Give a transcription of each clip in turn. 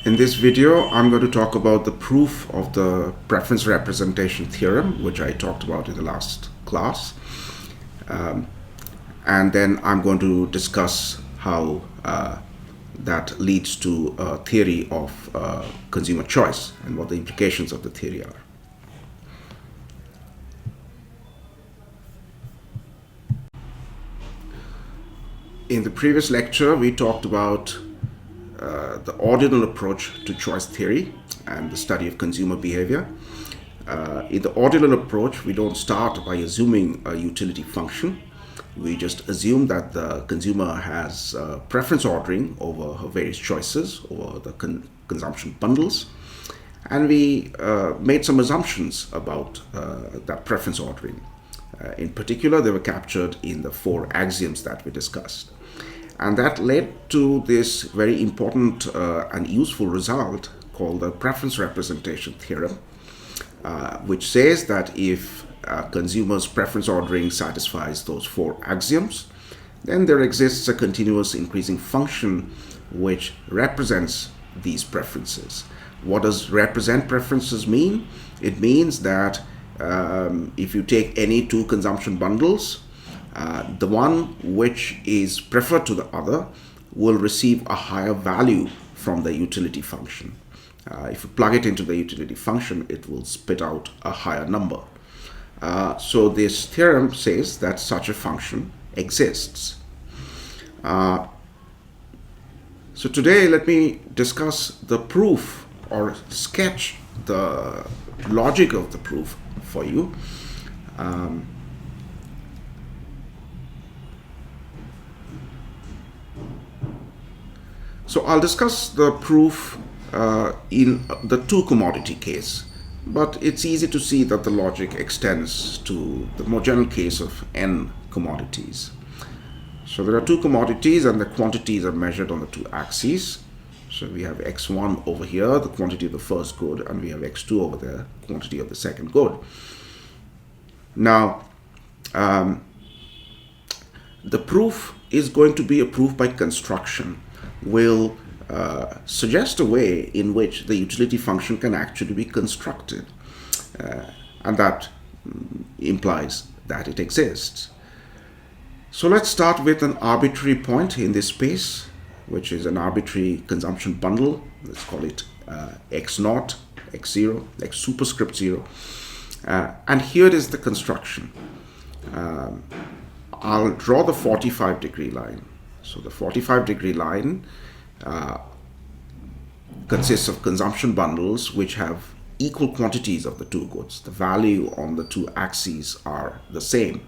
In this video, I'm going to talk about the proof of the preference representation theorem, which I talked about in the last class. And then I'm going to discuss how that leads to a theory of consumer choice and what the implications of the theory are. In the previous lecture, we talked about the ordinal approach to choice theory and the study of consumer behavior. In the ordinal approach, we don't start by assuming a utility function. We just assume that the consumer has preference ordering over her various choices, over the consumption bundles. And we made some assumptions about that preference ordering. In particular, they were captured in the 4 axioms that we discussed. And that led to this very important and useful result called the preference representation theorem, which says that if a consumer's preference ordering satisfies those 4 axioms, then there exists a continuous increasing function which represents these preferences. What does represent preferences mean? It means that if you take any 2 consumption bundles, the one which is preferred to the other will receive a higher value from the utility function. If you plug it into the utility function, it will spit out a higher number. So this theorem says that such a function exists. So today let me discuss the proof or sketch the logic of the proof for you. So I'll discuss the proof in the 2 commodity case, but it's easy to see that the logic extends to the more general case of n commodities. So there are 2 commodities and the quantities are measured on the 2 axes. So we have x1 over here, the quantity of the first good, and we have x2 over there, quantity of the second good. Now, the proof is going to be a proof by construction. Will suggest a way in which the utility function can actually be constructed, and that implies that it exists. So let's start with an arbitrary point in this space, which is an arbitrary consumption bundle. Let's call it x0, x0, x superscript 0. And here is the construction. I'll draw the 45-degree line. So the 45-degree line consists of consumption bundles which have equal quantities of the 2 goods. The value on the 2 axes are the same.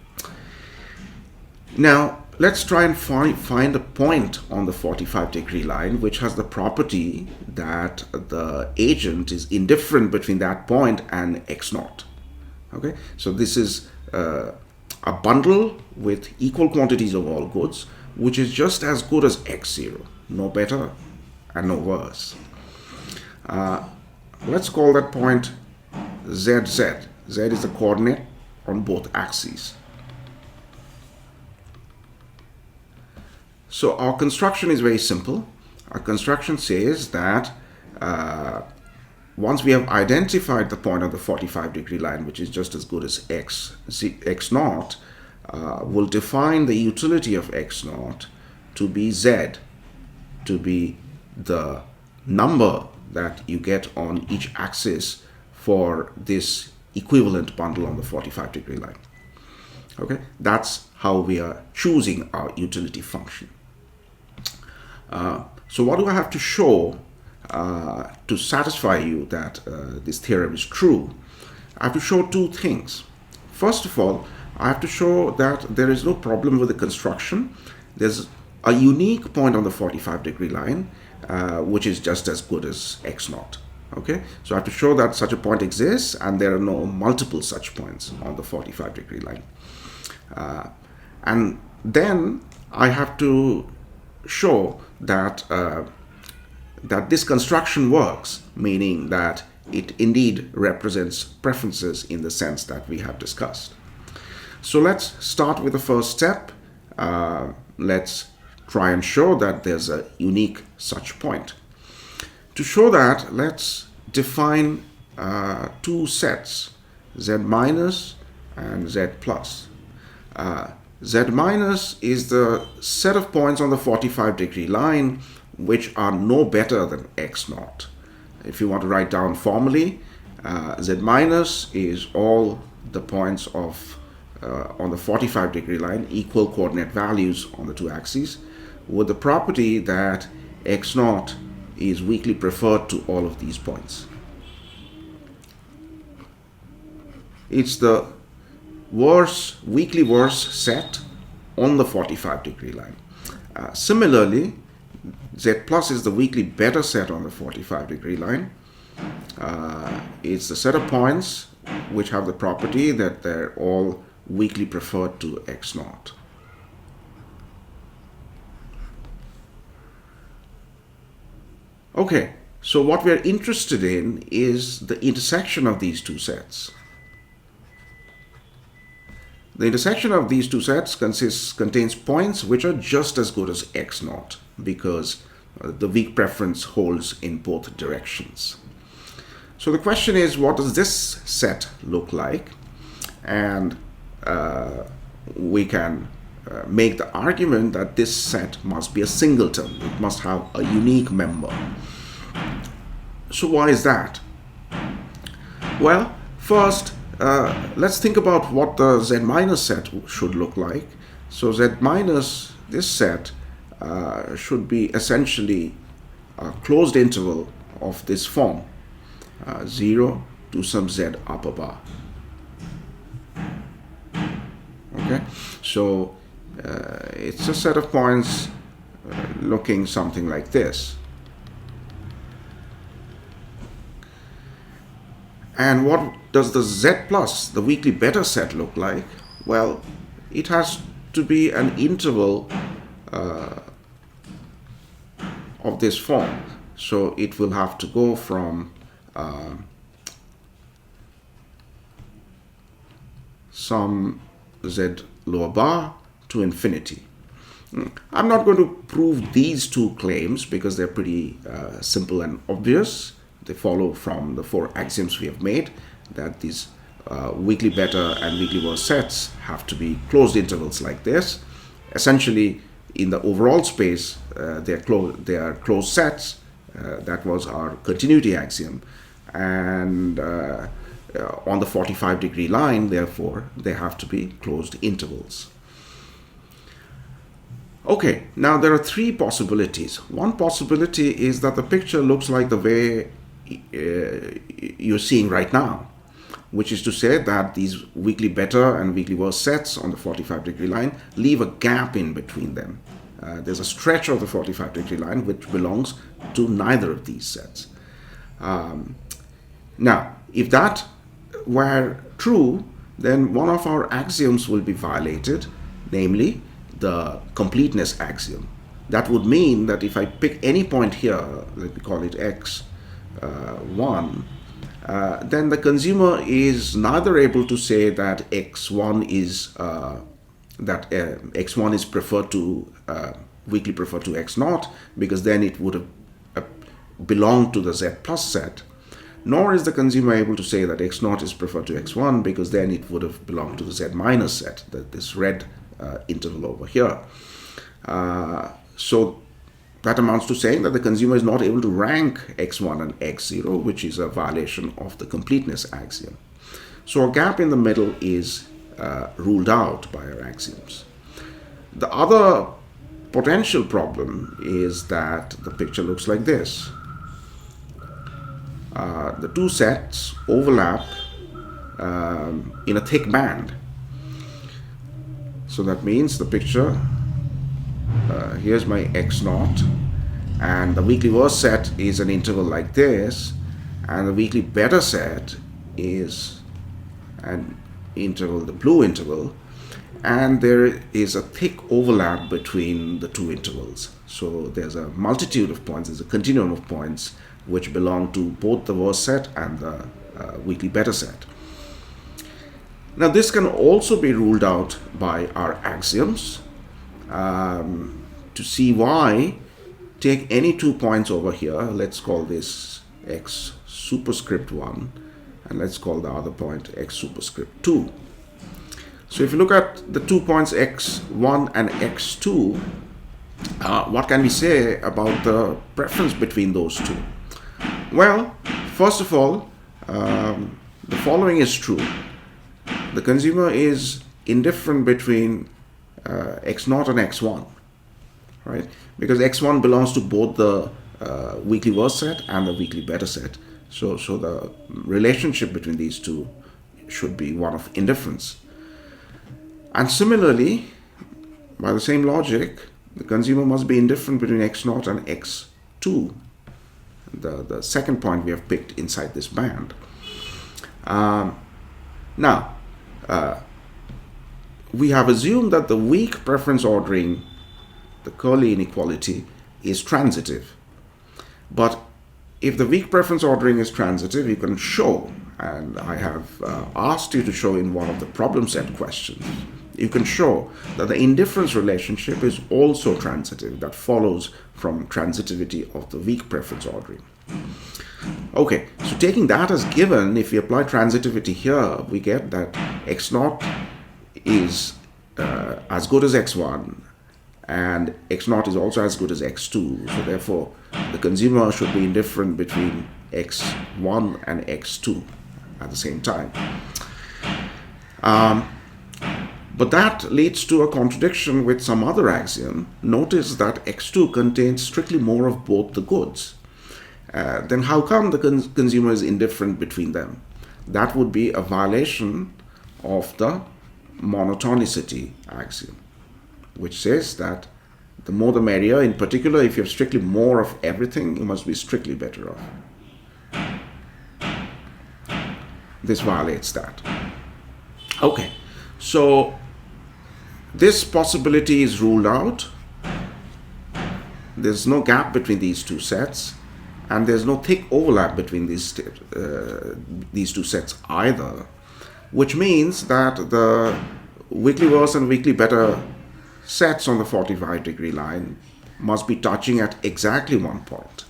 Now, let's try and find a point on the 45-degree line which has the property that the agent is indifferent between that point and x0. Okay, so this is a bundle with equal quantities of all goods, which is just as good as x0, no better and no worse. Let's call that point ZZ. Z is the coordinate on both axes. So our construction is very simple. Our construction says that once we have identified the point on the 45-degree line, which is just as good as x0, we'll define the utility of x0 to be z, to be the number that you get on each axis for this equivalent bundle on the 45-degree line. Okay, that's how we are choosing our utility function. So what do I have to show to satisfy you that this theorem is true? I have to show 2 things. First of all, I have to show that there is no problem with the construction. There's a unique point on the 45-degree line, which is just as good as x0. Okay, so I have to show that such a point exists and there are no multiple such points on the 45-degree line. And then I have to show that that this construction works, meaning that it indeed represents preferences in the sense that we have discussed. So let's start with the first step. Let's try and show that there's a unique such point. To show that, let's define two sets, Z minus and Z plus. Z minus is the set of points on the 45-degree line which are no better than x naught. If you want to write down formally, Z minus is all the points of on the 45-degree line, equal coordinate values on the two axes, with the property that x naught is weakly preferred to all of these points. It's the weakly worse set on the 45-degree line. Similarly, Z plus is the weakly better set on the 45-degree line. It's the set of points which have the property that they're all weakly preferred to x naught. Okay, so what we're interested in is the intersection of these two sets. The intersection of these two sets contains points which are just as good as x naught because the weak preference holds in both directions. So the question is, what does this set look like? And we can make the argument that this set must be a singleton. It must have a unique member. So why is that? Well, first, let's think about what the Z minus set should look like. So Z minus, this set, should be essentially a closed interval of this form, 0 to some Z upper bar. Okay, so it's a set of points looking something like this. And what does the Z plus, the weakly better set, look like? Well, it has to be an interval of this form. So it will have to go from some Z lower bar to infinity. I'm not going to prove these two claims because they're pretty simple and obvious. They follow from the four axioms we have made that these weakly better and weakly worse sets have to be closed intervals like this. Essentially, in the overall space, they are closed sets. That was our continuity axiom. And on the 45-degree line, therefore, they have to be closed intervals. Okay, now there are three possibilities. One possibility is that the picture looks like the way you're seeing right now, which is to say that these weakly better and weakly worse sets on the 45-degree line leave a gap in between them. There's a stretch of the 45-degree line which belongs to neither of these sets. Now, if that were true, then one of our axioms will be violated, namely the completeness axiom. That would mean that if I pick any point here, let me call it x1, then the consumer is neither able to say that x1 is x1 is preferred to weakly preferred to x naught, because then it would have belonged to the z plus set, nor is the consumer able to say that x naught is preferred to x1, because then it would have belonged to the z minus set, this red interval over here. So that amounts to saying that the consumer is not able to rank x1 and x0, which is a violation of the completeness axiom. So a gap in the middle is ruled out by our axioms. The other potential problem is that the picture looks like this. The two sets overlap in a thick band. So that means the picture, here's my x naught, and the weakly worse set is an interval like this, and the weakly better set is an interval, the blue interval, and there is a thick overlap between the two intervals. So there's a multitude of points, there's a continuum of points which belong to both the worse set and the weakly better set. Now this can also be ruled out by our axioms. To see why, take any 2 points over here. Let's call this x superscript 1, and let's call the other point x superscript 2. So if you look at the 2 points x1 and x2, what can we say about the preference between those two? Well, first of all, the following is true. The consumer is indifferent between x0 and x1, right? Because x1 belongs to both the weakly worse set and the weakly better set. So the relationship between these two should be one of indifference. And similarly, by the same logic, the consumer must be indifferent between x0 and x2, the second point we have picked inside this band. Now, we have assumed that the weak preference ordering, the Curly inequality, is transitive. But if the weak preference ordering is transitive, you can show, and I have asked you to show in one of the problem set questions, you can show that the indifference relationship is also transitive. That follows from transitivity of the weak preference ordering. Okay, so taking that as given, if we apply transitivity here, we get that x0 is as good as x1, and x0 is also as good as x2. So therefore, the consumer should be indifferent between x1 and x2 at the same time. But that leads to a contradiction with some other axiom. Notice that x2 contains strictly more of both the goods. Then how come the consumer is indifferent between them? That would be a violation of the monotonicity axiom, which says that the more the merrier. In particular, if you have strictly more of everything, you must be strictly better off. This violates that. Okay, so this possibility is ruled out. There's no gap between these two sets, and there's no thick overlap between these two sets either, which means that the weakly worse and weakly better sets on the 45-degree line must be touching at exactly 1 point.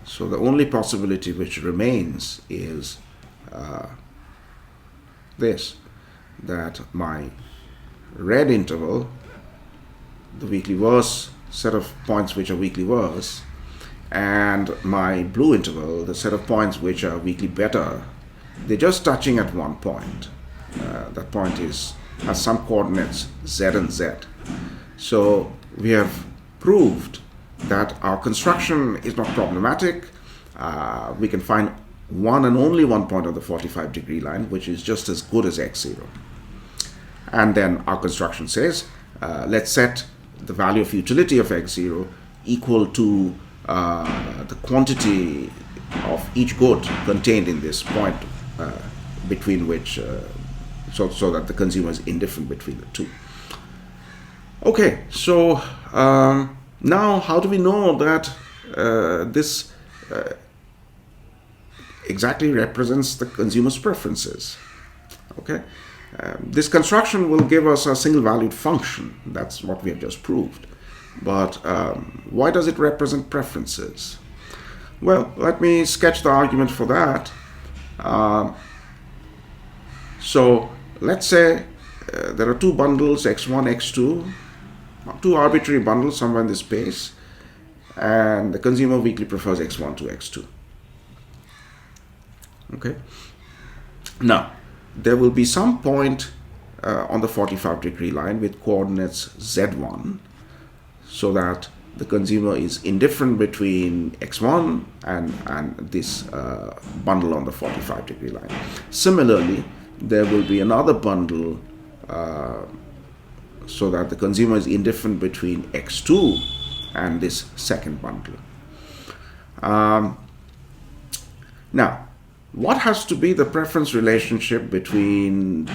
So the only possibility which remains is this, that my red interval, the weakly worse set of points which are weakly worse, and my blue interval, the set of points which are weakly better, they're just touching at 1 point. That point has some coordinates z and z. So we have proved that our construction is not problematic. We can find one and only 1 point on the 45-degree line, which is just as good as x0. And then our construction says, let's set the value of utility of x0 equal to the quantity of each good contained in this point between which, so that the consumer is indifferent between the two. Okay, so now how do we know that this exactly represents the consumer's preferences? Okay, this construction will give us a single valued function. That's what we have just proved. But why does it represent preferences? Well, let me sketch the argument for that. So let's say there are two bundles, x1, x2, two arbitrary bundles somewhere in this space, and the consumer weakly prefers x1 to x2. Okay. Now, there will be some point on the 45-degree line with coordinates z1, so that the consumer is indifferent between x1 and this bundle on the 45-degree line. Similarly, there will be another bundle so that the consumer is indifferent between x2 and this second bundle. Now, what has to be the preference relationship between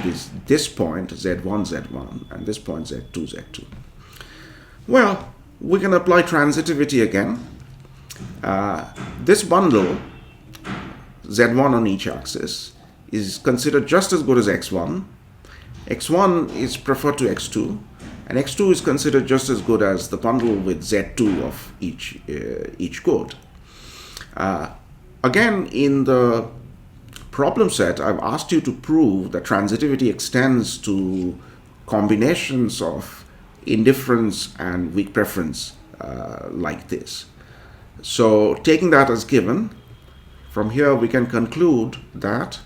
this point, z1, z1, and this point, z2, z2? Well, we can apply transitivity again. This bundle, z1 on each axis, is considered just as good as x1. x1 is preferred to x2, And x2 is considered just as good as the bundle with z2 of each good. Again, in the problem set, I've asked you to prove that transitivity extends to combinations of indifference and weak preference like this. So taking that as given, from here we can conclude that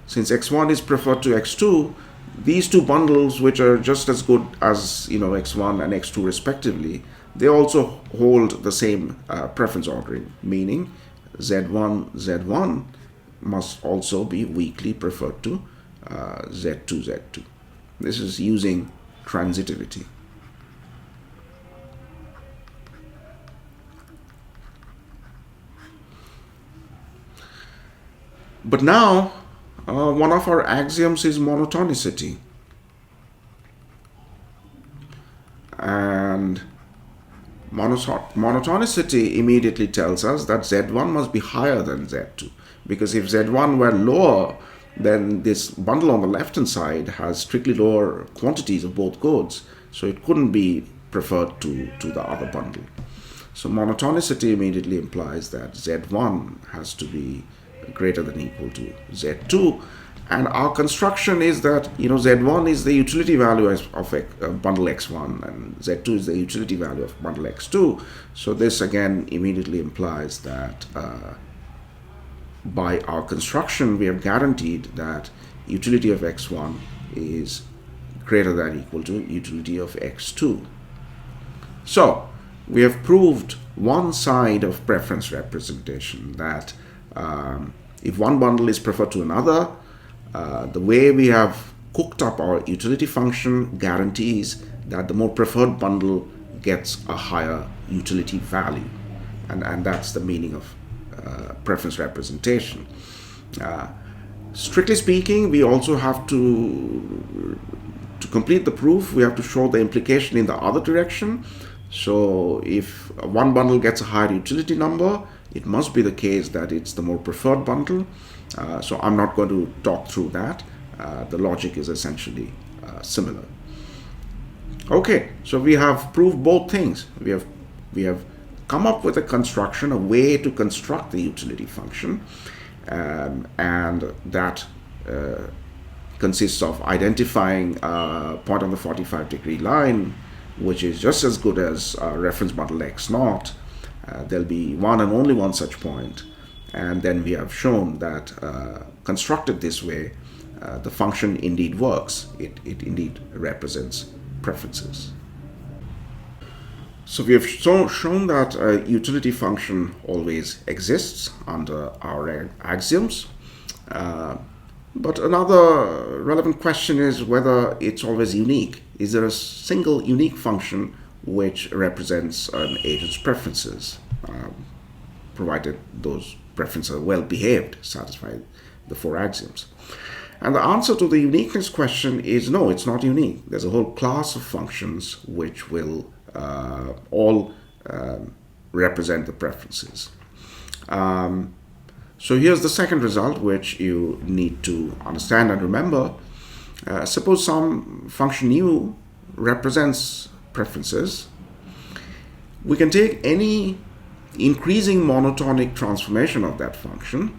since x1 is preferred to x2, these two bundles, which are just as good as x1 and x2 respectively, they also hold the same preference ordering, meaning z1 must also be weakly preferred to z2. This is using transitivity. But now, one of our axioms is monotonicity. And monotonicity immediately tells us that z1 must be higher than z2. Because if z1 were lower, then this bundle on the left-hand side has strictly lower quantities of both goods. So it couldn't be preferred to the other bundle. So monotonicity immediately implies that z1 has to be greater than equal to z2, and our construction is that z1 is the utility value of bundle x1 and z2 is the utility value of bundle x2. So this again immediately implies that by our construction we have guaranteed that utility of x1 is greater than equal to utility of x2. So we have proved one side of preference representation, that if one bundle is preferred to another, the way we have cooked up our utility function guarantees that the more preferred bundle gets a higher utility value. And that's the meaning of preference representation. Strictly speaking, we also have to complete the proof, we have to show the implication in the other direction. So if one bundle gets a higher utility number, it must be the case that it's the more preferred bundle. So I'm not going to talk through that. The logic is essentially similar. Okay, so we have proved both things. We have come up with a construction, a way to construct the utility function, and that consists of identifying a point on the 45-degree line, which is just as good as reference bundle x0. There'll be one and only one such point, and then we have shown that constructed this way, the function indeed works. It indeed represents preferences. So we have shown that a utility function always exists under our axioms. But another relevant question is whether it's always unique. Is there a single unique function which represents an agent's preferences, provided those preferences are well behaved, satisfy the four axioms? And the answer to the uniqueness question is no, it's not unique. There's a whole class of functions which will all represent the preferences. So here's the second result which you need to understand and remember. Suppose some function u represents preferences. We can take any increasing monotonic transformation of that function.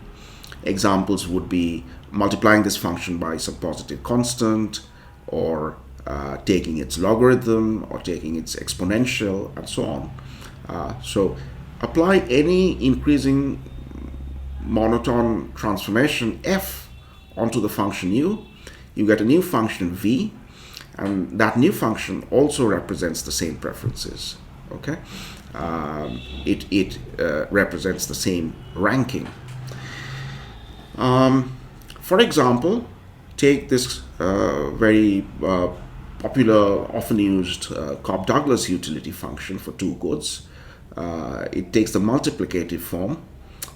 Examples would be multiplying this function by some positive constant, or taking its logarithm, or taking its exponential, and so on. So apply any increasing monotone transformation f onto the function u, you get a new function v, and that new function also represents the same preferences. Okay, it represents the same ranking. For example, take this very popular, often used Cobb-Douglas utility function for two goods. It takes the multiplicative form.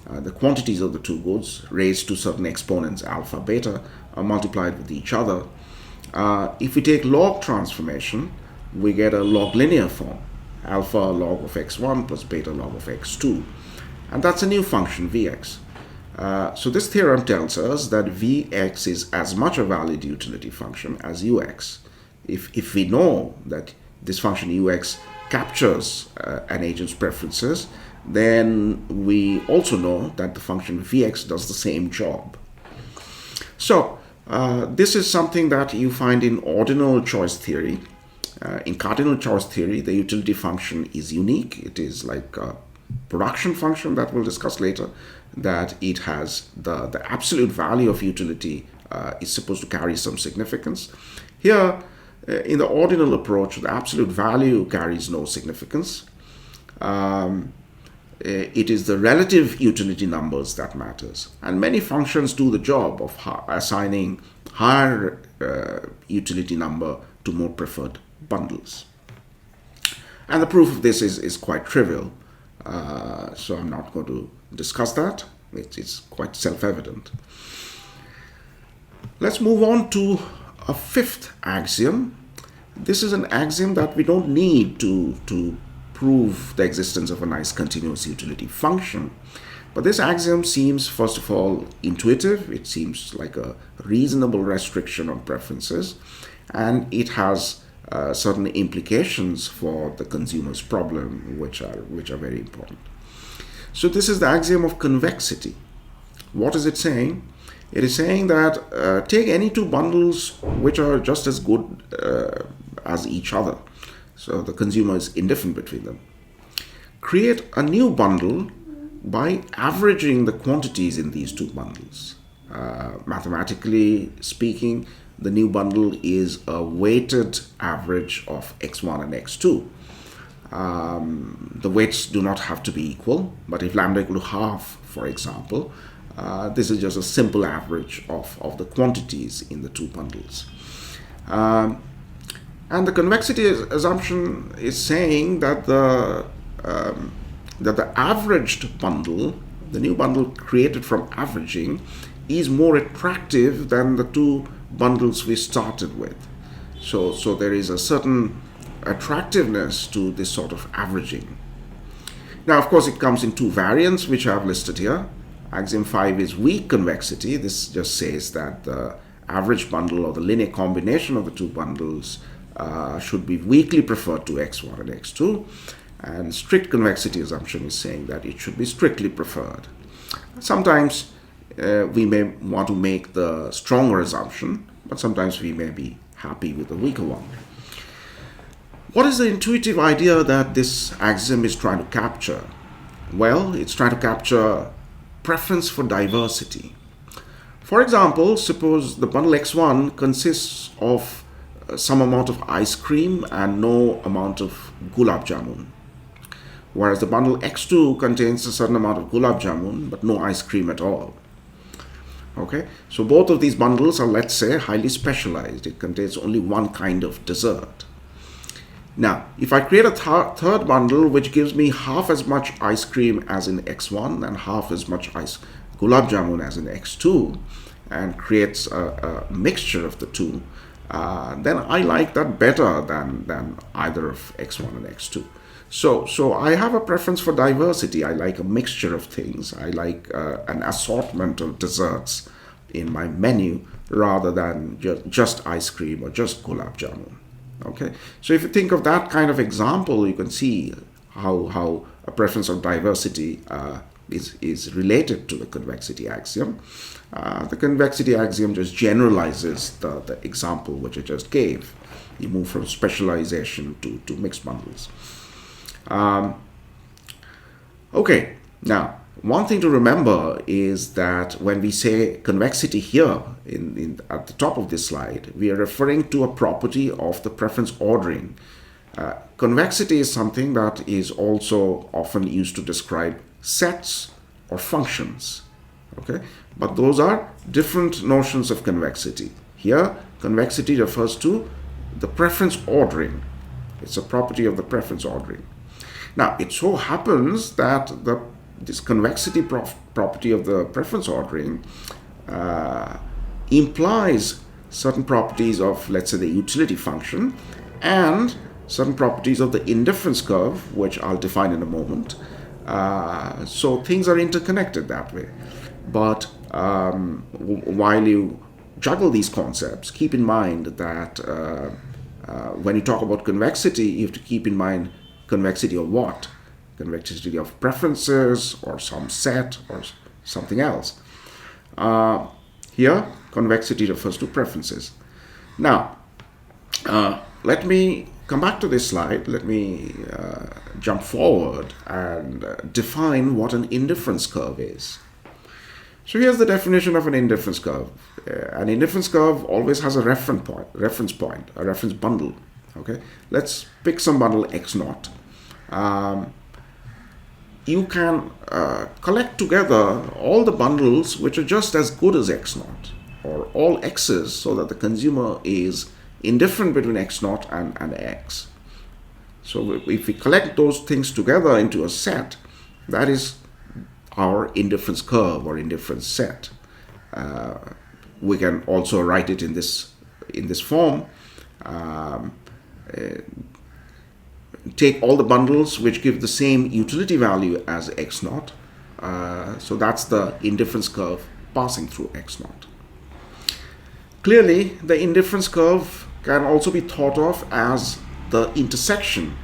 The quantities of the two goods raised to certain exponents alpha, beta are multiplied with each other. If we take log transformation, we get a log linear form, alpha log of x1 plus beta log of x2. And that's a new function, vx. So this theorem tells us that vx is as much a valid utility function as ux. if we know that this function ux captures an agent's preferences, then we also know that the function vx does the same job. So this is something that you find in ordinal choice theory. In cardinal choice theory, the utility function is unique. It is like a production function that we'll discuss later, that it has the absolute value of utility is supposed to carry some significance. Here, in the ordinal approach, the absolute value carries no significance. It is the relative utility numbers that matters. And many functions do the job of assigning higher utility number to more preferred bundles. And the proof of this is quite trivial. So I'm not going to discuss that. It's quite self-evident. Let's move on to a fifth axiom. This is an axiom that we don't need to prove the existence of a nice continuous utility function. But this axiom seems, first of all, intuitive. It seems like a reasonable restriction on preferences, and it has certain implications for the consumer's problem, which are very important. So this is the axiom of convexity. What is it saying? It is saying that take any two bundles which are just as good as each other. So the consumer is indifferent between them. Create a new bundle by averaging the quantities in these two bundles. Mathematically speaking, the new bundle is a weighted average of x1 and x2. The weights do not have to be equal, but if lambda equal to half, for example, this is just a simple average of the quantities in the two bundles. And the convexity assumption is saying that the averaged bundle, the new bundle created from averaging, is more attractive than the two bundles we started with. So there is a certain attractiveness to this sort of averaging. Now, of course, it comes in two variants, which I have listed here. Axiom 5 is weak convexity. This just says that the average bundle or the linear combination of the two bundles should be weakly preferred to x1 and x2. And strict convexity assumption is saying that it should be strictly preferred. Sometimes we may want to make the stronger assumption, but sometimes we may be happy with the weaker one. What is the intuitive idea that this axiom is trying to capture? Well, it's trying to capture preference for diversity. For example, suppose the bundle x1 consists of some amount of ice cream and no amount of gulab jamun, whereas the bundle x2 contains a certain amount of gulab jamun but no ice cream at all. Okay, so both of these bundles are, let's say, highly specialized. It contains only one kind of dessert. Now, if I create a third bundle which gives me half as much ice cream as in x1 and half as much gulab jamun as in x2, and creates a mixture of the two, then I like that better than either of x1 and x2. So I have a preference for diversity. I like a mixture of things. I like an assortment of desserts in my menu rather than just ice cream or just gulab jamun. Okay, so if you think of that kind of example, you can see how a preference of diversity is related to the convexity axiom. The convexity axiom just generalizes the example which I just gave. You move from specialization to mixed bundles. Okay, now one thing to remember is that when we say convexity here at the top of this slide, we are referring to a property of the preference ordering. Convexity is something that is also often used to describe sets or functions. Okay, but those are different notions of convexity. Here, convexity refers to the preference ordering. It's a property of the preference ordering. Now, it so happens that this convexity property of the preference ordering implies certain properties of, let's say, the utility function and certain properties of the indifference curve, which I'll define in a moment. So things are interconnected that way. But while you juggle these concepts, keep in mind that When you talk about convexity, you have to keep in mind convexity of what? Convexity of preferences or some set or something else. Here, convexity refers to preferences. Now, let me come back to this slide. Let me jump forward and define what an indifference curve is. So here's the definition of an indifference curve. An indifference curve always has a reference point, a reference bundle. Okay, let's pick some bundle x0. You can collect together all the bundles which are just as good as x0, or all x's, so that the consumer is indifferent between x0 and x. So if we collect those things together into a set, that is our indifference curve or indifference set. We can also write it in this form. Take all the bundles which give the same utility value as x0. So that's the indifference curve passing through x0. Clearly, the indifference curve can also be thought of as the intersection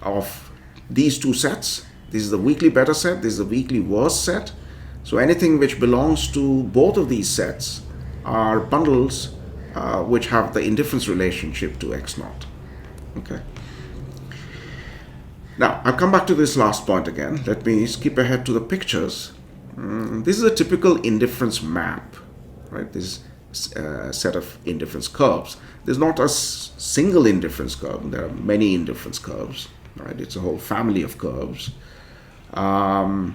of these two sets. This is the weakly better set, this is the weakly worse set. So anything which belongs to both of these sets are bundles which have the indifference relationship to x0. Okay. Now, I'll come back to this last point again. Let me skip ahead to the pictures. This is a typical indifference map, right? This is a set of indifference curves. There's not a single indifference curve. There are many indifference curves, right? It's a whole family of curves. And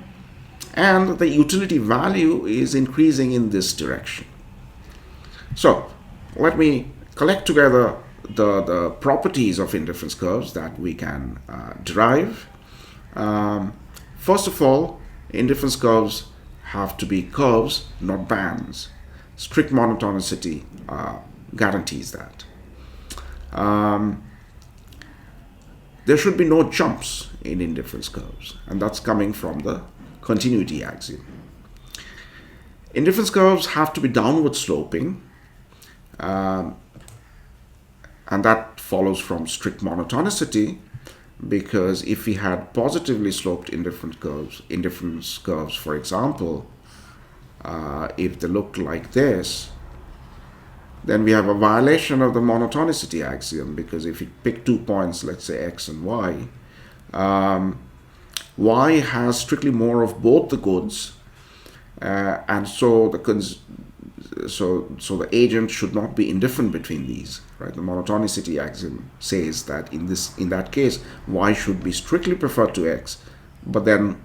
the utility value is increasing in this direction. So, let me collect together the properties of indifference curves that we can derive. First of all, indifference curves have to be curves, not bands. Strict monotonicity guarantees that. There should be no jumps in indifference curves, and that's coming from the continuity axiom. Indifference curves have to be downward sloping, and that follows from strict monotonicity, because if we had positively sloped indifference curves, for example, if they looked like this, then we have a violation of the monotonicity axiom, because if you pick 2 points, let's say x and y, y has strictly more of both the goods, and so the agent should not be indifferent between these, right? The monotonicity axiom says that in that case, y should be strictly preferred to x, but then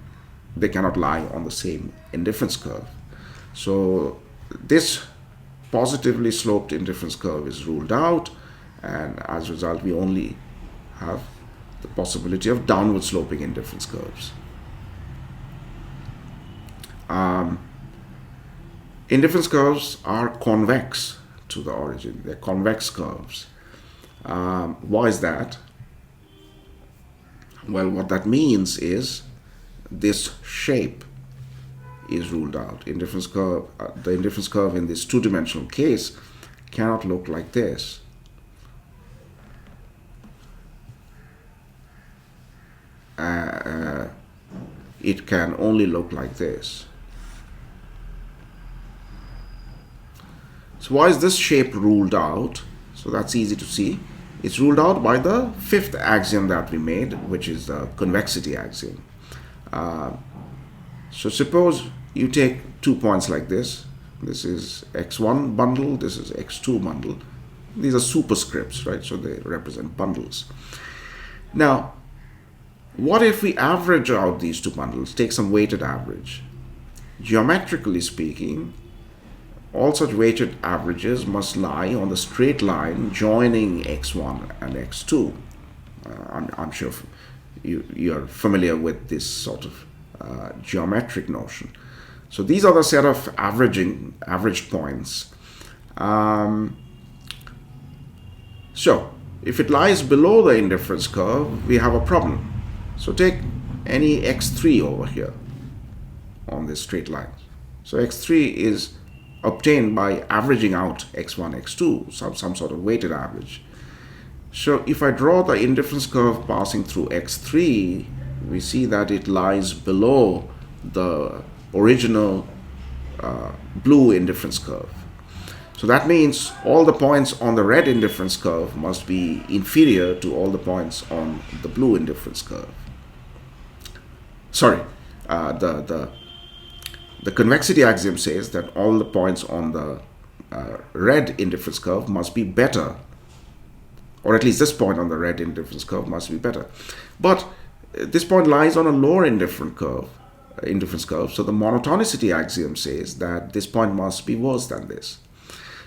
they cannot lie on the same indifference curve. So this positively sloped indifference curve is ruled out, and as a result, we only have the possibility of downward sloping indifference curves. Indifference curves are convex to the origin. They're convex curves. Why is that? Well, what that means is this shape is ruled out. The indifference curve in this two-dimensional case cannot look like this. It can only look like this. So why is this shape ruled out? So that's easy to see. It's ruled out by the fifth axiom that we made, which is the convexity axiom. So suppose you take 2 points like this. This is x1 bundle, this is x2 bundle. These are superscripts, right? So they represent bundles. Now, what if we average out these two bundles, take some weighted average? Geometrically speaking, all such weighted averages must lie on the straight line joining x1 and x2. I'm sure you're familiar with this sort of geometric notion. So these are the set of averaged points. So if it lies below the indifference curve, we have a problem. So take any x3 over here on this straight line. So x3 is obtained by averaging out x1, x2, some sort of weighted average. So if I draw the indifference curve passing through x3, we see that it lies below the original blue indifference curve. So that means all the points on the red indifference curve must be inferior to all the points on the blue indifference curve. Sorry, the convexity axiom says that all the points on the red indifference curve must be better, or at least this point on the red indifference curve must be better. But this point lies on a lower indifference curve, so the monotonicity axiom says that this point must be worse than this.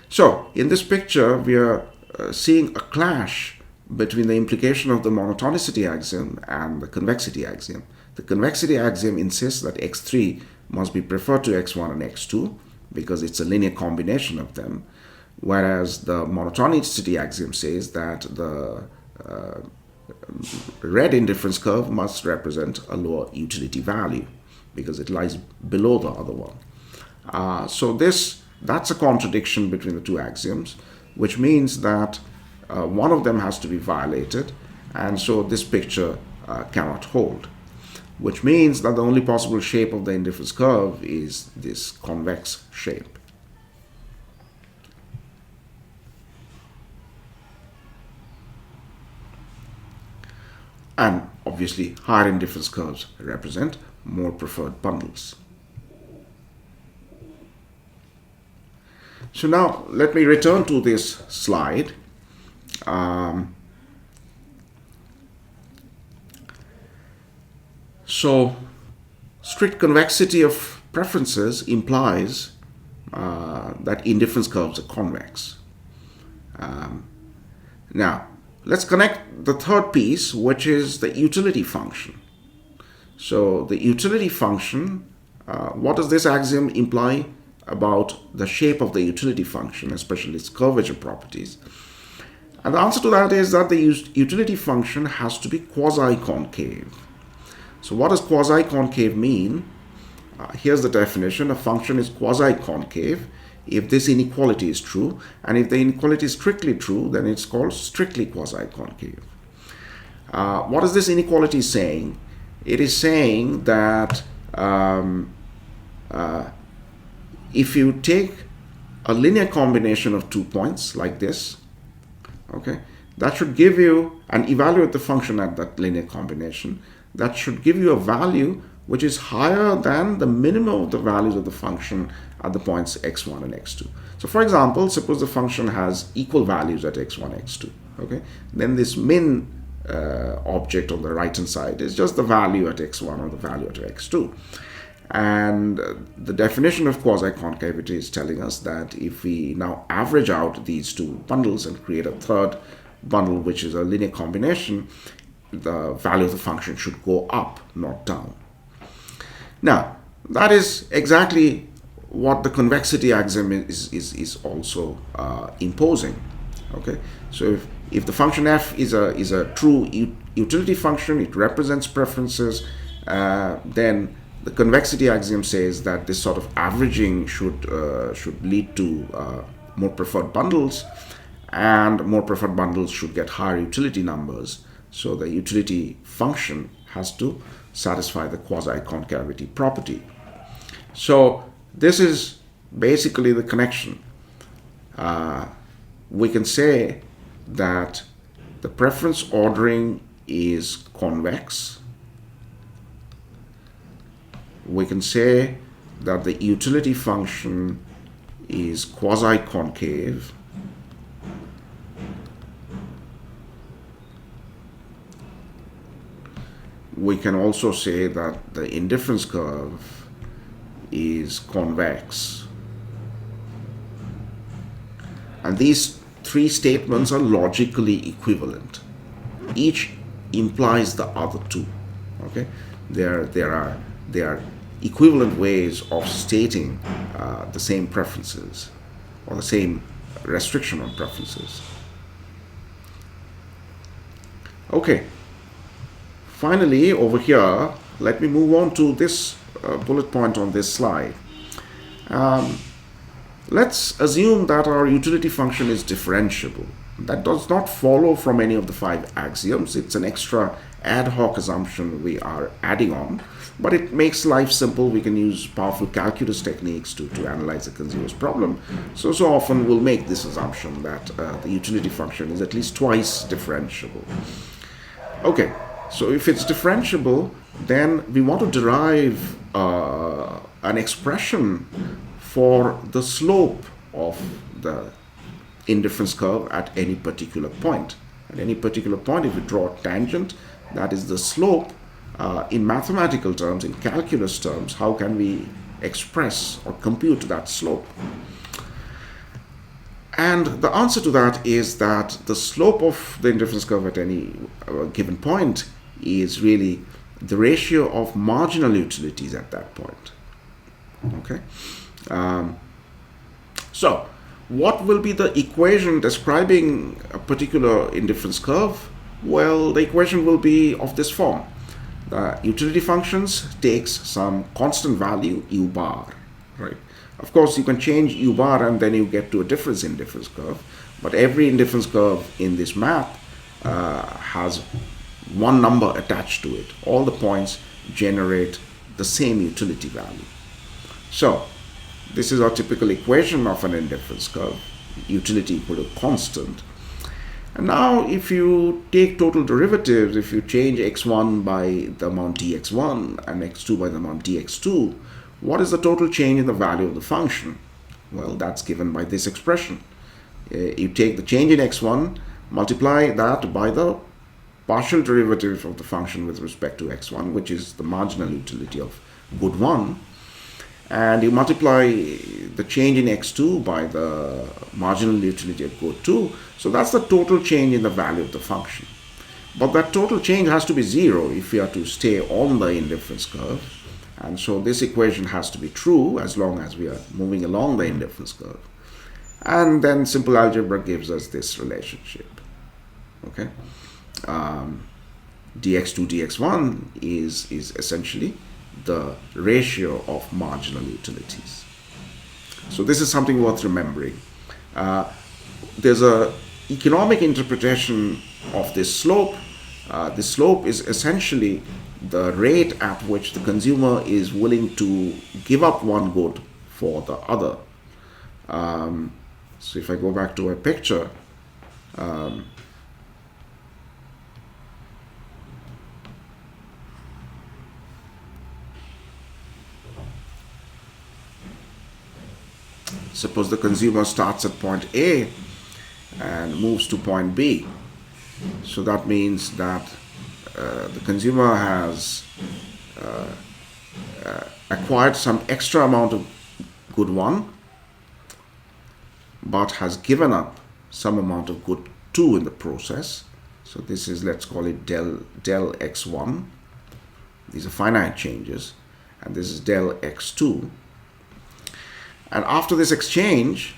So in this picture, we are seeing a clash between the implication of the monotonicity axiom and the convexity axiom. The convexity axiom insists that x3 must be preferred to x1 and x2 because it's a linear combination of them, whereas the monotonicity axiom says that the red indifference curve must represent a lower utility value because it lies below the other one. So that's a contradiction between the two axioms, which means that one of them has to be violated, and so this picture cannot hold, which means that the only possible shape of the indifference curve is this convex shape. And obviously, higher indifference curves represent more preferred bundles. So now let me return to this slide. So strict convexity of preferences implies that indifference curves are convex. Now, let's connect the third piece, which is the utility function. So the utility function, what does this axiom imply about the shape of the utility function, especially its curvature properties? And the answer to that is that the utility function has to be quasi-concave. So what does quasi-concave mean? Here's the definition. A function is quasi-concave if this inequality is true, and if the inequality is strictly true, then it's called strictly quasi-concave. What is this inequality saying? It is saying that if you take a linear combination of 2 points like this, okay, that should give you, and evaluate the function at that linear combination, that should give you a value which is higher than the minimum of the values of the function at the points x1 and x2. So for example, suppose the function has equal values at x1, x2, okay? Then this min object on the right hand side is just the value at x1 or the value at x2. And the definition of quasi-concavity is telling us that if we now average out these two bundles and create a third bundle, which is a linear combination, the value of the function should go up, not down. Now, that is exactly what the convexity axiom is also imposing. Okay, so if the function f is a true utility function, it represents preferences, then the convexity axiom says that this sort of averaging should lead to more preferred bundles, and more preferred bundles should get higher utility numbers. So the utility function has to satisfy the quasi-concavity property. So this is basically the connection. We can say that the preference ordering is convex. We can say that the utility function is quasi-concave. We can also say that the indifference curve is convex. And these three statements are logically equivalent. Each implies the other two. Okay, there are equivalent ways of stating the same preferences or the same restriction on preferences. Okay. Finally, over here, let me move on to this bullet point on this slide. Let's assume that our utility function is differentiable. that does not follow from any of the 5 axioms. It's an extra ad hoc assumption we are adding on, but it makes life simple. We can use powerful calculus techniques to analyze a consumer's problem. So often we'll make this assumption that the utility function is at least twice differentiable. Okay, so if it's differentiable, then we want to derive an expression for the slope of the indifference curve at any particular point. At any particular point, if we draw a tangent, that is the slope. In mathematical terms, in calculus terms, how can we express or compute that slope? And the answer to that is that the slope of the indifference curve at any given point is really the ratio of marginal utilities at that point. Okay? So, what will be the equation describing a particular indifference curve? Well, the equation will be of this form. The utility functions takes some constant value u bar, right? Of course, you can change u bar and then you get to a difference indifference curve. But every indifference curve in this map has one number attached to it. All the points generate the same utility value. So, this is our typical equation of an indifference curve, utility equal to constant. And now if you take total derivatives, if you change x1 by the amount dx1 and x2 by the amount dx2, what is the total change in the value of the function? Well, that's given by this expression. You take the change in x1, multiply that by the partial derivative of the function with respect to x1, which is the marginal utility of good 1, and you multiply the change in x2 by the marginal utility of good 2. So that's the total change in the value of the function. But that total change has to be 0 if we are to stay on the indifference curve. And so this equation has to be true as long as we are moving along the indifference curve. And then simple algebra gives us this relationship. Okay, dx2 dx1 is essentially the ratio of marginal utilities. So this is something worth remembering. There's a economic interpretation of this slope. This slope is essentially the rate at which the consumer is willing to give up one good for the other. So if I go back to a picture, suppose the consumer starts at point A and moves to point B. So that means that the consumer has acquired some extra amount of good 1, but has given up some amount of good 2 in the process. So this is, let's call it del x1. These are finite changes. And this is del x2. And after this exchange,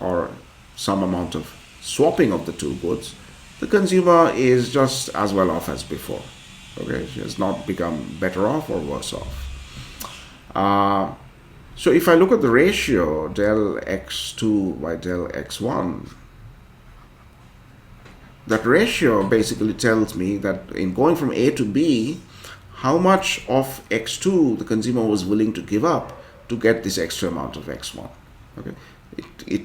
or some amount of swapping of the two goods, the consumer is just as well off as before. Okay, she has not become better off or worse off. So if I look at the ratio del x2 by del x1, that ratio basically tells me that in going from A to B, how much of x2 the consumer was willing to give up to get this extra amount of x1. Okay, it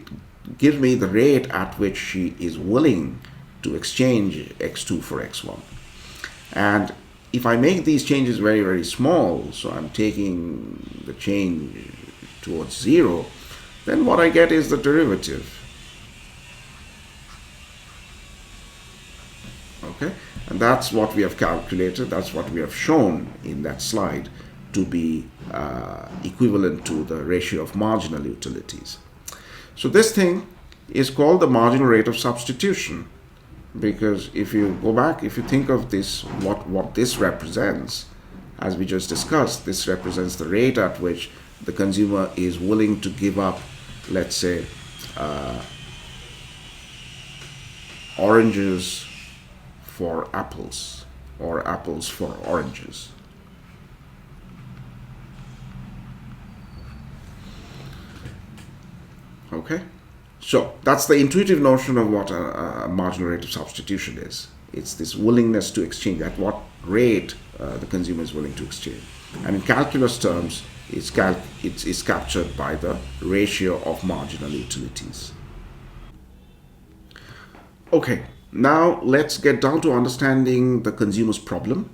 gives me the rate at which she is willing to exchange x2 for x1. And if I make these changes very, very small, so I'm taking the change towards 0, then what I get is the derivative. Okay, and that's what we have calculated, that's what we have shown in that slide to be equivalent to the ratio of marginal utilities. So this thing is called the marginal rate of substitution, because if you go back, if you think of this, what this represents, as we just discussed, this represents the rate at which the consumer is willing to give up, let's say, oranges for apples, or apples for oranges. Okay, So that's the intuitive notion of what a marginal rate of substitution is. It's this willingness to exchange, at what rate the consumer is willing to exchange. And in calculus terms, it's captured by the ratio of marginal utilities. Okay, now let's get down to understanding the consumer's problem.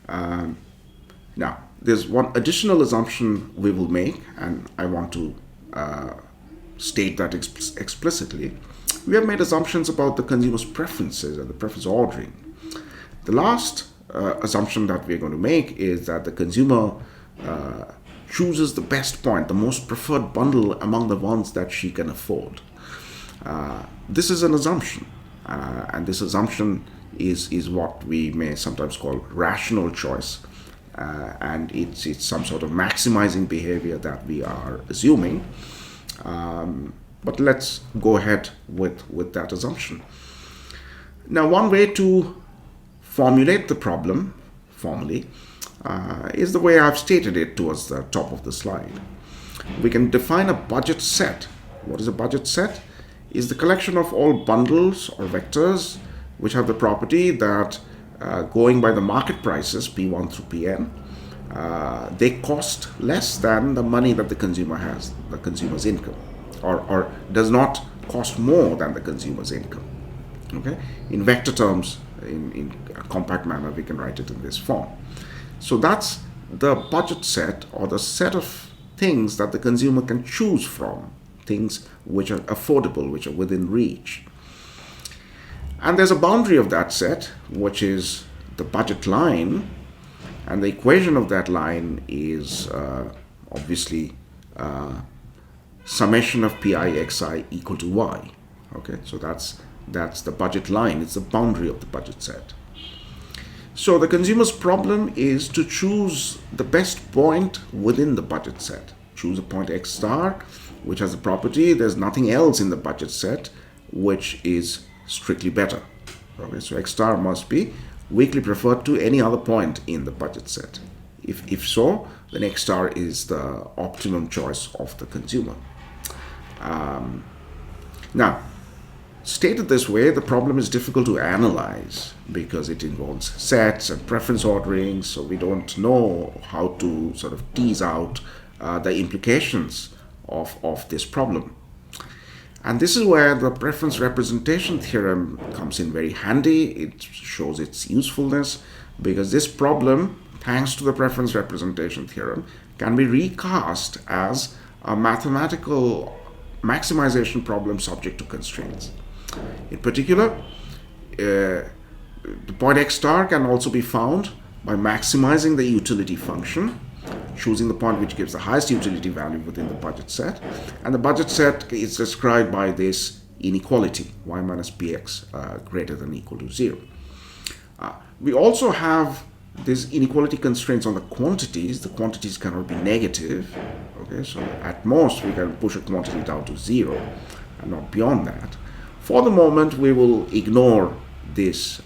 Now, there's one additional assumption we will make, and I want to state that explicitly. We have made assumptions about the consumer's preferences and the preference ordering. The last assumption that we're going to make is that the consumer chooses the best point, the most preferred bundle among the ones that she can afford. This is an assumption, and this assumption is what we may sometimes call rational choice, and it's some sort of maximizing behavior that we are assuming. But let's go ahead with that assumption. Now, one way to formulate the problem formally is the way I've stated it towards the top of the slide. We can define a budget set. What is a budget set? Is the collection of all bundles or vectors which have the property that going by the market prices P1 through Pn, they cost less than the money that the consumer has, the consumer's income, or does not cost more than the consumer's income. Okay? In vector terms, in a compact manner, we can write it in this form. So that's the budget set, or the set of things that the consumer can choose from, things which are affordable, which are within reach. And there's a boundary of that set, which is the budget line, and the equation of that line is obviously summation of pi xi equal to y. Okay, so that's the budget line. It's the boundary of the budget set. So the consumer's problem is to choose the best point within the budget set. Choose a point x star, which has the property there's nothing else in the budget set which is strictly better. Okay, so x star must be weakly preferred to any other point in the budget set. If so, then x star is the optimum choice of the consumer. Now, stated this way, the problem is difficult to analyze because it involves sets and preference ordering, so we don't know how to sort of tease out the implications of this problem. And this is where the preference representation theorem comes in very handy. It shows its usefulness because this problem, thanks to the preference representation theorem, can be recast as a mathematical maximization problem subject to constraints. In particular, the point x star can also be found by maximizing the utility function, choosing the point which gives the highest utility value within the budget set. And the budget set is described by this inequality, y minus px greater than or equal to 0. We also have these inequality constraints on the quantities. The quantities cannot be negative. Okay, so at most we can push a quantity down to 0 and not beyond that. For the moment, we will ignore this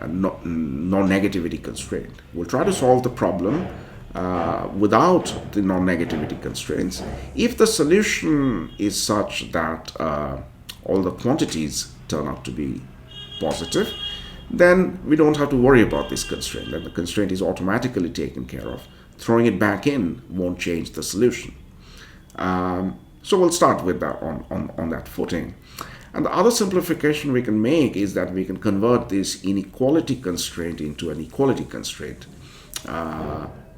non-negativity constraint. We'll try to solve the problem without the non-negativity constraints. If the solution is such that all the quantities turn out to be positive, then we don't have to worry about this constraint. Then the constraint is automatically taken care of. Throwing it back in won't change the solution. So we'll start with that on that footing. And the other simplification we can make is that we can convert this inequality constraint into an equality constraint.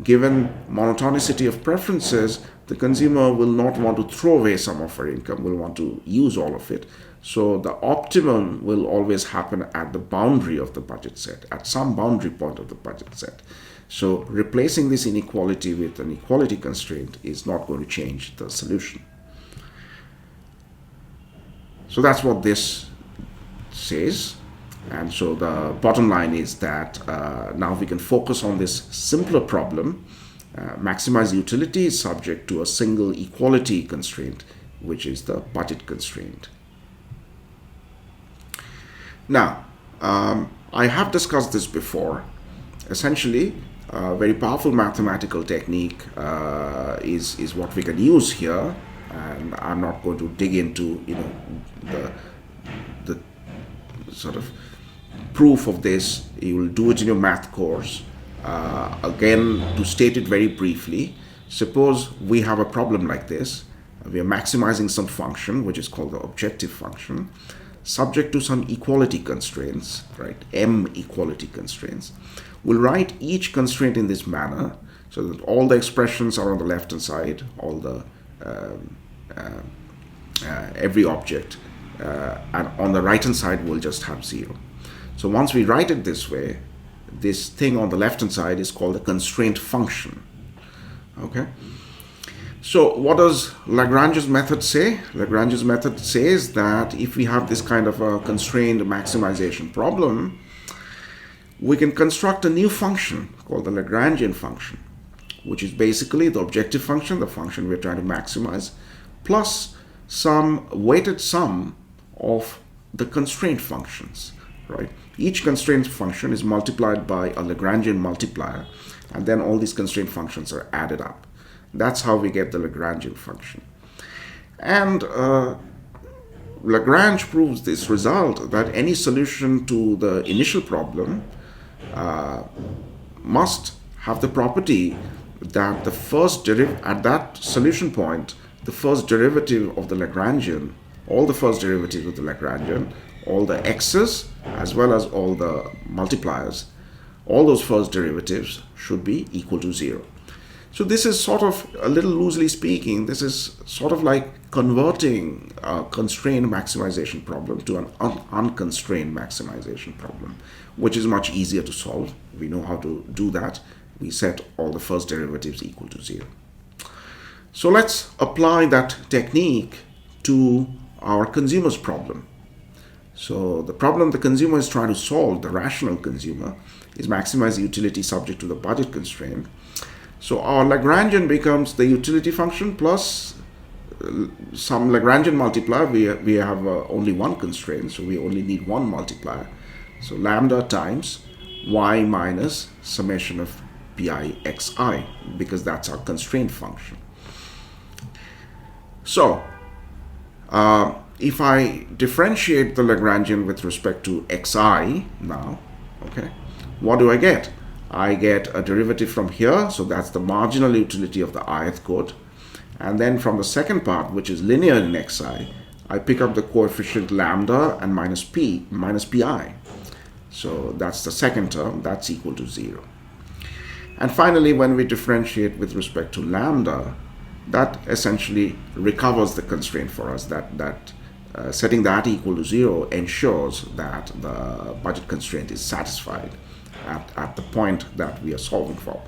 Given monotonicity of preferences, the consumer will not want to throw away some of her income, will want to use all of it. So the optimum will always happen at the boundary of the budget set, at some boundary point of the budget set. So replacing this inequality with an equality constraint is not going to change the solution. So that's what this says. And so the bottom line is that now we can focus on this simpler problem. Maximize utility is subject to a single equality constraint, which is the budget constraint. Now, I have discussed this before. Essentially, a very powerful mathematical technique is what we can use here and I'm not going to dig into the sort of proof of this. You will do it in your math course. Again, to state it very briefly, suppose we have a problem like this. We are maximizing some function, which is called the objective function, subject to some equality constraints, right? M equality constraints. We'll write each constraint in this manner so that all the expressions are on the left hand side, all the every object, and on the right hand side we'll just have 0. So once we write it this way, this thing on the left hand side is called a constraint function. Okay. So what does Lagrange's method say? Lagrange's method says that if we have this kind of a constrained maximization problem, we can construct a new function called the Lagrangian function, which is basically the objective function, the function we're trying to maximize, plus some weighted sum of the constraint functions, right? Each constraint function is multiplied by a Lagrangian multiplier, and then all these constraint functions are added up. That's how we get the Lagrangian function. And Lagrange proves this result that any solution to the initial problem must have the property that the first at that solution point, the first derivative of the Lagrangian, all the first derivatives of the Lagrangian, all the x's as well as all the multipliers, all those first derivatives should be equal to 0. So this is sort of, a little loosely speaking, this is sort of like converting a constrained maximization problem to an unconstrained maximization problem, which is much easier to solve. We know how to do that. We set all the first derivatives equal to 0. So let's apply that technique to our consumer's problem. So the problem the consumer is trying to solve, the rational consumer, is maximize the utility subject to the budget constraint. So our Lagrangian becomes the utility function plus some Lagrangian multiplier. We have only one constraint, so we only need one multiplier. So lambda times y minus summation of pi xi, because that's our constraint function. So if I differentiate the Lagrangian with respect to xi now, okay, what do I get? I get a derivative from here, so that's the marginal utility of the ith good. And then from the second part, which is linear in xi, I pick up the coefficient lambda and minus pi. So that's the second term, that's equal to 0. And finally, when we differentiate with respect to lambda, that essentially recovers the constraint for us. Setting that equal to 0 ensures that the budget constraint is satisfied at the point that we are solving for.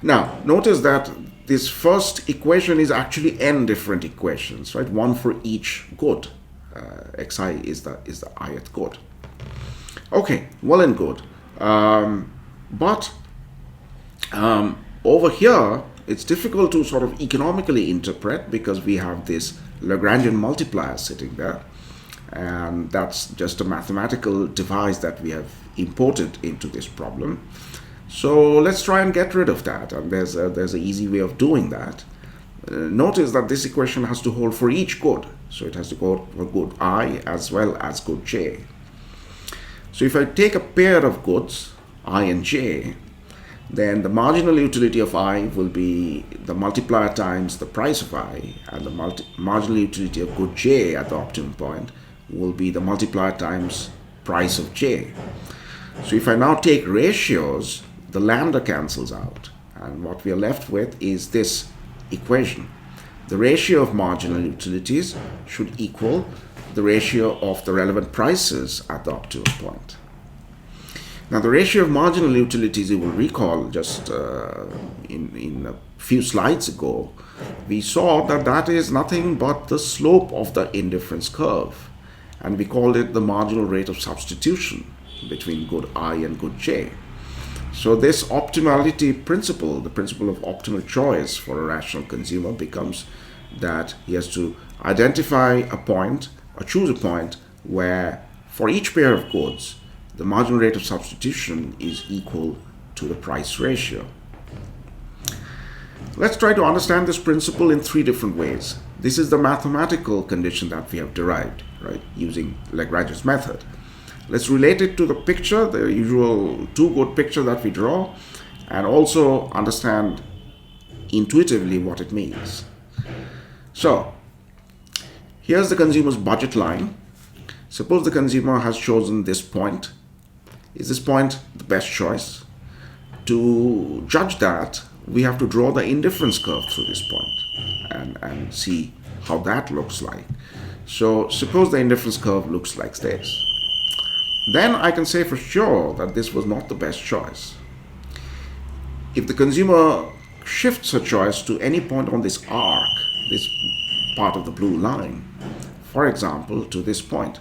Now, notice that this first equation is actually n different equations, right? One for each good. Xi is the ith good. Okay, well and good. But over here, it's difficult to sort of economically interpret because we have this Lagrangian multiplier sitting there. And that's just a mathematical device that we have imported into this problem. So let's try and get rid of that. And there's an easy way of doing that. Notice that this equation has to hold for each good. So it has to go for good I as well as good j. So if I take a pair of goods, I and j, then the marginal utility of I will be the multiplier times the price of I, and the marginal utility of good j at the optimum point will be the multiplier times price of j. So if I now take ratios, the lambda cancels out, and what we are left with is this equation. The ratio of marginal utilities should equal the ratio of the relevant prices at the optimum point. Now the ratio of marginal utilities, you will recall just in a few slides ago, we saw that that is nothing but the slope of the indifference curve, and we called it the marginal rate of substitution between good I and good j. So this optimality principle, the principle of optimal choice for a rational consumer, becomes that he has to identify a point or choose a point where for each pair of goods the marginal rate of substitution is equal to the price ratio. Let's try to understand this principle in three different ways. This is the mathematical condition that we have derived, right, using Lagrange's method. Let's relate it to the picture, the usual two-goat picture that we draw, and also understand intuitively what it means. So, here's the consumer's budget line. Suppose the consumer has chosen this point. Is this point the best choice? To judge that, we have to draw the indifference curve through this point and see how that looks like. So suppose the indifference curve looks like this. Then I can say for sure that this was not the best choice. If the consumer shifts her choice to any point on this arc, this part of the blue line, for example, to this point,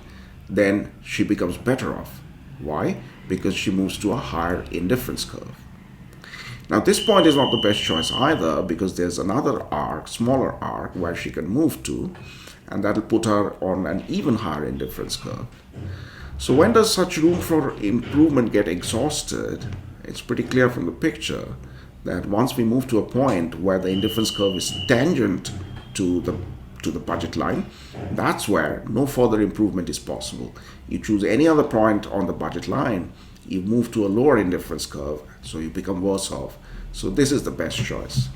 then she becomes better off. Why? Because she moves to a higher indifference curve. Now this point is not the best choice either, because there's another arc, smaller arc, where she can move to, and that'll put her on an even higher indifference curve. So when does such room for improvement get exhausted? It's pretty clear from the picture that once we move to a point where the indifference curve is tangent to the budget line, that's where no further improvement is possible. You choose any other point on the budget line, you move to a lower indifference curve, so you become worse off. So this is the best choice.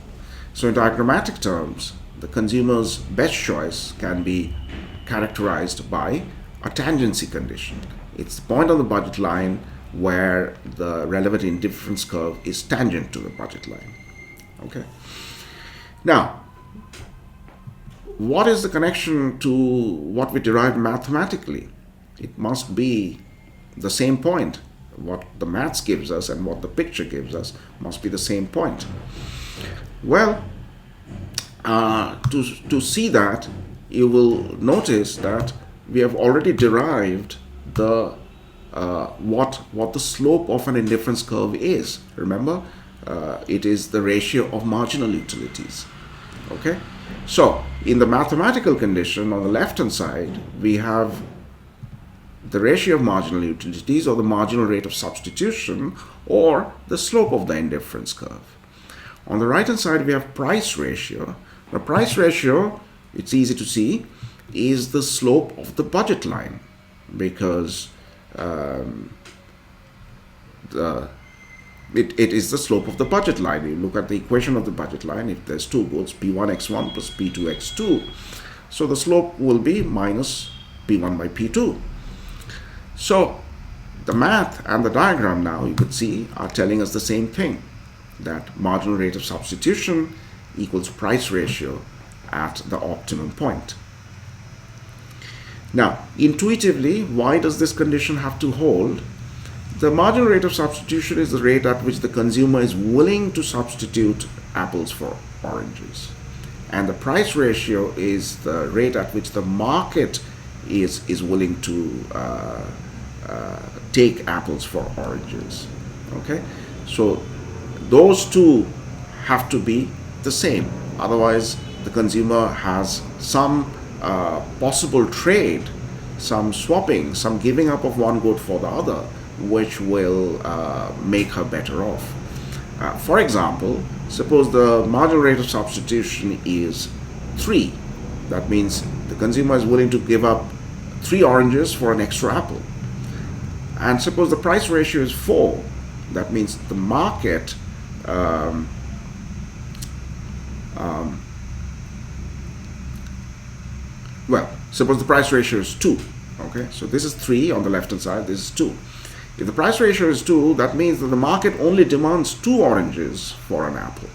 So in diagrammatic terms, the consumer's best choice can be characterized by a tangency condition. It's the point on the budget line where the relevant indifference curve is tangent to the budget line. Okay. Now, what is the connection to what we derived mathematically? It must be the same point. What the maths gives us and what the picture gives us must be the same point. Well, to see that, you will notice that we have already derived the what the slope of an indifference curve is. Remember, it is the ratio of marginal utilities. Okay, so in the mathematical condition on the left hand side, we have the ratio of marginal utilities, or the marginal rate of substitution, or the slope of the indifference curve. On the right hand side, we have price ratio. The price ratio, it's easy to see, is the slope of the budget line, because it is the slope of the budget line. You look at the equation of the budget line. If there's two goals, P1x1 plus P2x2, so the slope will be minus P1 by P2. So the math and the diagram now, you could see, are telling us the same thing, that marginal rate of substitution equals price ratio at the optimum point. Now, intuitively, why does this condition have to hold? The marginal rate of substitution is the rate at which the consumer is willing to substitute apples for oranges. And the price ratio is the rate at which the market is willing to take apples for oranges. Okay? So those two have to be the same. Otherwise, the consumer has some possible trade, some swapping, some giving up of one good for the other, which will make her better off. For example, suppose the marginal rate of substitution is 3. That means the consumer is willing to give up 3 oranges for an extra apple. And suppose the price ratio is 4. That means the market well, suppose the price ratio is 2. Okay, so this is 3 on the left hand side, this is 2. If the price ratio is 2, that means that the market only demands 2 oranges for an apple.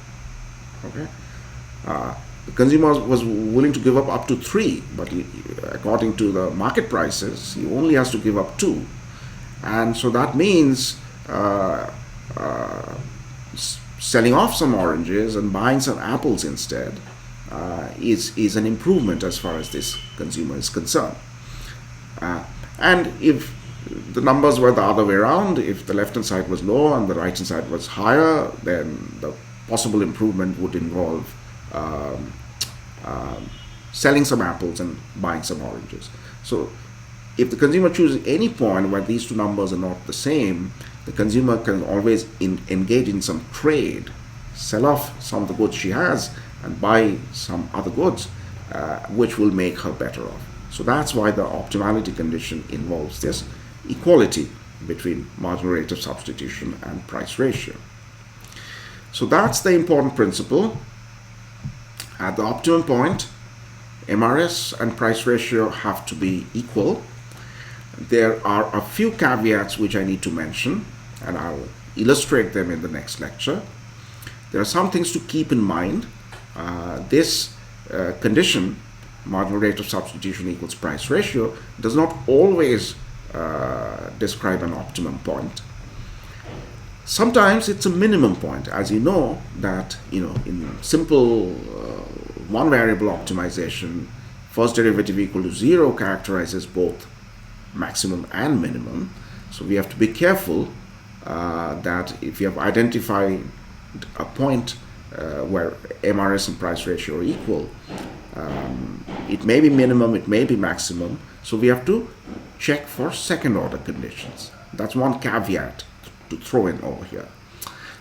Okay, the consumer was willing to give up to 3, but according to the market prices, he only has to give up 2. And so that means selling off some oranges and buying some apples instead is an improvement as far as this consumer is concerned. And if the numbers were the other way around, if the left hand side was low and the right hand side was higher, then the possible improvement would involve selling some apples and buying some oranges. So if the consumer chooses any point where these two numbers are not the same, the consumer can always engage in some trade sell off some of the goods she has and buy some other goods, which will make her better off. So that's why the optimality condition involves this equality between marginal rate of substitution and price ratio. So that's the important principle. At the optimum point, MRS and price ratio have to be equal. There are a few caveats which I need to mention, and I'll illustrate them in the next lecture. There are some things to keep in mind. This condition, marginal rate of substitution equals price ratio, does not always describe an optimum point. Sometimes it's a minimum point, as you know that in simple one variable optimization, first derivative equal to 0 characterizes both maximum and minimum. So we have to be careful that if you have identified a point where MRS and price ratio are equal, it may be minimum, it may be maximum. So we have to check for second order conditions. That's one caveat to throw in over here.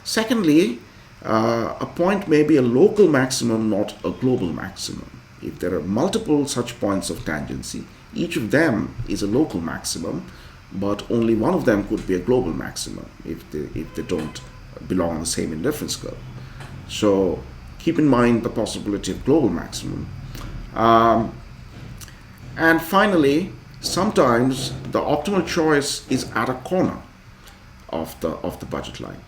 Secondly, a point may be a local maximum, not a global maximum. If there are multiple such points of tangency, each of them is a local maximum, but only one of them could be a global maximum if they don't belong on the same indifference curve. So keep in mind the possibility of global maximum. And finally, sometimes the optimal choice is at a corner of the budget line.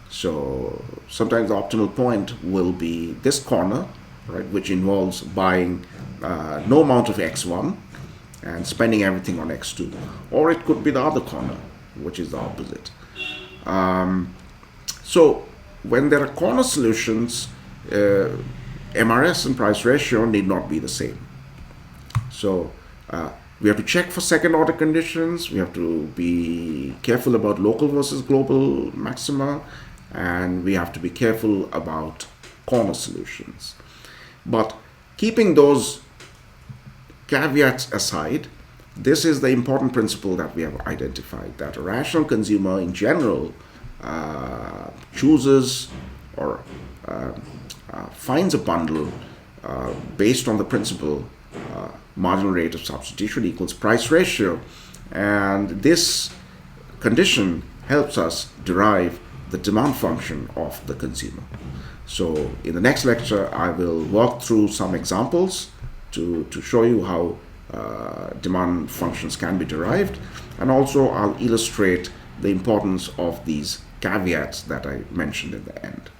So sometimes the optimal point will be this corner, right, which involves buying no amount of X1 and spending everything on X2. Or it could be the other corner, which is the opposite. So when there are corner solutions, MRS and price ratio need not be the same. So we have to check for second order conditions. We have to be careful about local versus global maxima, and we have to be careful about corner solutions. But keeping those caveats aside, this is the important principle that we have identified, that a rational consumer in general chooses or finds a bundle based on the principle marginal rate of substitution equals price ratio, and this condition helps us derive the demand function of the consumer. So in the next lecture, I will walk through some examples to show you how demand functions can be derived, and also I'll illustrate the importance of these caveats that I mentioned in the end.